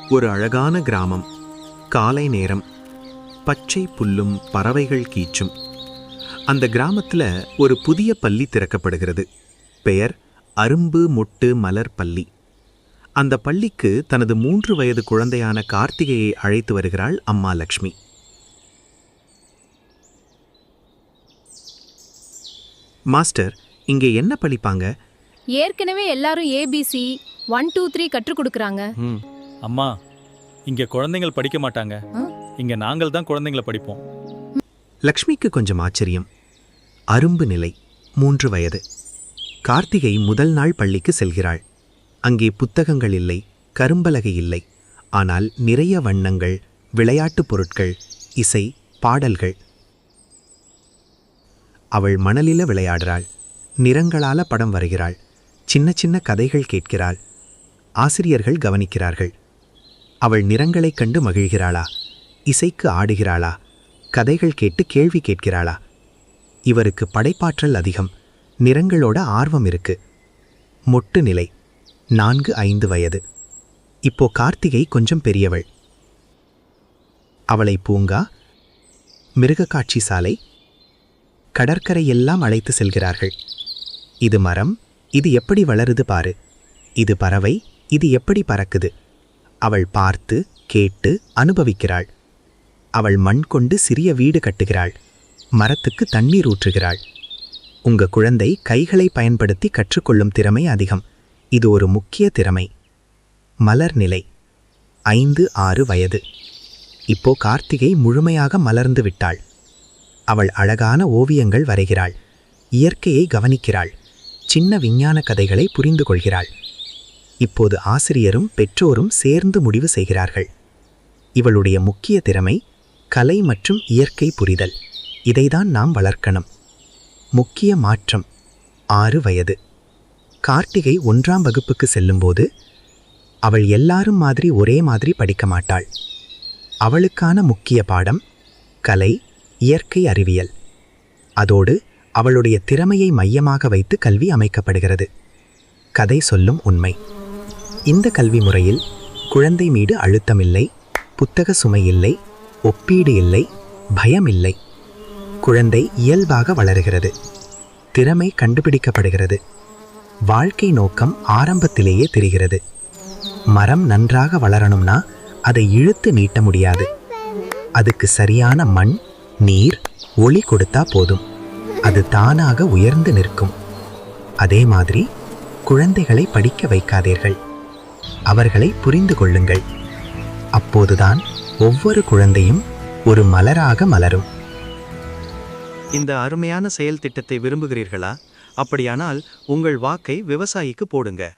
ஒரு அழகான கிராமம். காலை நேரம். பச்சை புல்லும் பறவைகள் கீச்சும். அந்த கிராமத்துல ஒரு புதிய பள்ளி திறக்கப்படுகிறது. பெயர் அரும்பு மொட்டு மலர் பள்ளி. அந்த பள்ளிக்கு தனது 3 வயது குழந்தையான கார்த்திகையை அழைத்து வருகிறாள் அம்மா லக்ஷ்மி. மாஸ்டர், இங்கே என்ன படிப்பாங்க? ஏற்கனவே எல்லாரும் ஏபிசி 1 2 3 கற்றுக் கொடுக்கறாங்க. அம்மா, இங்க குழந்தைகள் படிக்க மாட்டாங்க. இங்க நாங்கள் தான் குழந்தைகளை படிப்போம். லக்ஷ்மிக்கு கொஞ்சம் ஆச்சரியம். அரும்பு நிலை, 3 வயது. கார்த்திகை முதல் நாள் பள்ளிக்கு செல்கிறாள். அங்கே புத்தகங்கள் இல்லை, கரும்பலகை இல்லை. ஆனால் நிறைய வண்ணங்கள், விளையாட்டுப் பொருட்கள், இசை, பாடல்கள். அவள் மணலில விளையாடுறாள். நிறங்களால படம் வரைகிறாள். சின்ன சின்ன கதைகள் கேட்கிறாள். ஆசிரியர்கள் கவனிக்கிறார்கள். அவள் நிறங்களைக் கண்டு மகிழ்கிறாளா? இசைக்கு ஆடுகிறாளா? கதைகள் கேட்டு கேள்வி கேட்கிறாளா? இவருக்கு படைப்பாற்றல் அதிகம். நிறங்களோட ஆர்வம் இருக்கு. மொட்டு நிலை, 4-5 வயது. இப்போ கார்த்திகை கொஞ்சம் பெரியவள். அவளை பூங்கா, மிருகக்காட்சி சாலை, கடற்கரையெல்லாம் அழைத்து செல்கிறார்கள். இது மரம், இது எப்படி வளருது பாரு. இது பறவை, இது எப்படி பறக்குது. அவள் பார்த்து கேட்டு அனுபவிக்கிறாள். அவள் மண் கொண்டு சிறிய வீடு கட்டுகிறாள். மரத்துக்கு தண்ணீர் ஊற்றுகிறாள். உங்க குழந்தை கைகளை பயன்படுத்தி கற்றுக்கொள்ளும் திறமை அதிகம். இது ஒரு முக்கிய திறமை. மலர் நிலை, 5-6 வயது. இப்போ கார்த்திகை முழுமையாக மலர்ந்து விட்டாள். அவள் அழகான ஓவியங்கள் வரைகிறாள். இயற்கையை கவனிக்கிறாள். சின்ன விஞ்ஞான கதைகளை புரிந்து கொள்கிறாள். இப்போது ஆசிரியரும் பெற்றோரும் சேர்ந்து முடிவு செய்கிறார்கள். இவளுடைய முக்கிய திறமை கலை மற்றும் இயற்கை புரிதல். இதைதான் நாம் வளர்க்கணும். முக்கிய மாற்றம், 6 வயது. கார்த்திகை 1ஆம் வகுப்புக்கு செல்லும்போது அவள் எல்லாரும் மாதிரி ஒரே மாதிரி படிக்க மாட்டாள். அவளுக்கான முக்கிய பாடம் கலை, இயற்கை அறிவியல். அதோடு அவளுடைய திறமையை மையமாக வைத்து கல்வி அமைக்கப்படுகிறது. கதை சொல்லும் உண்மை. இந்த கல்வி முறையில் குழந்தை மீது அழுத்தமில்லை, புத்தக சுமை இல்லை, ஒப்பீடு இல்லை, பயம் இல்லை. குழந்தை இயல்பாக வளருகிறது. திறமை கண்டுபிடிக்கப்படுகிறது. வாழ்க்கை நோக்கம் ஆரம்பத்திலேயே தெரிகிறது. மரம் நன்றாக வளரணும்னா அதை இழுத்து நீட்ட முடியாது. அதுக்கு சரியான மண், நீர், ஒளி கொடுத்தா போதும். அது தானாக உயர்ந்து நிற்கும். அதே மாதிரி குழந்தைகளை படிக்க வைக்காதீர்கள். அவர்களை புரிந்து கொள்ளுங்கள். அப்போதுதான் ஒவ்வொரு குழந்தையும் ஒரு மலராக மலரும். இந்த அருமையான செயல் திட்டத்தை விரும்புகிறீர்களா? அப்படியானால் உங்கள் வாக்கை விவசாயிக்கு போடுங்க.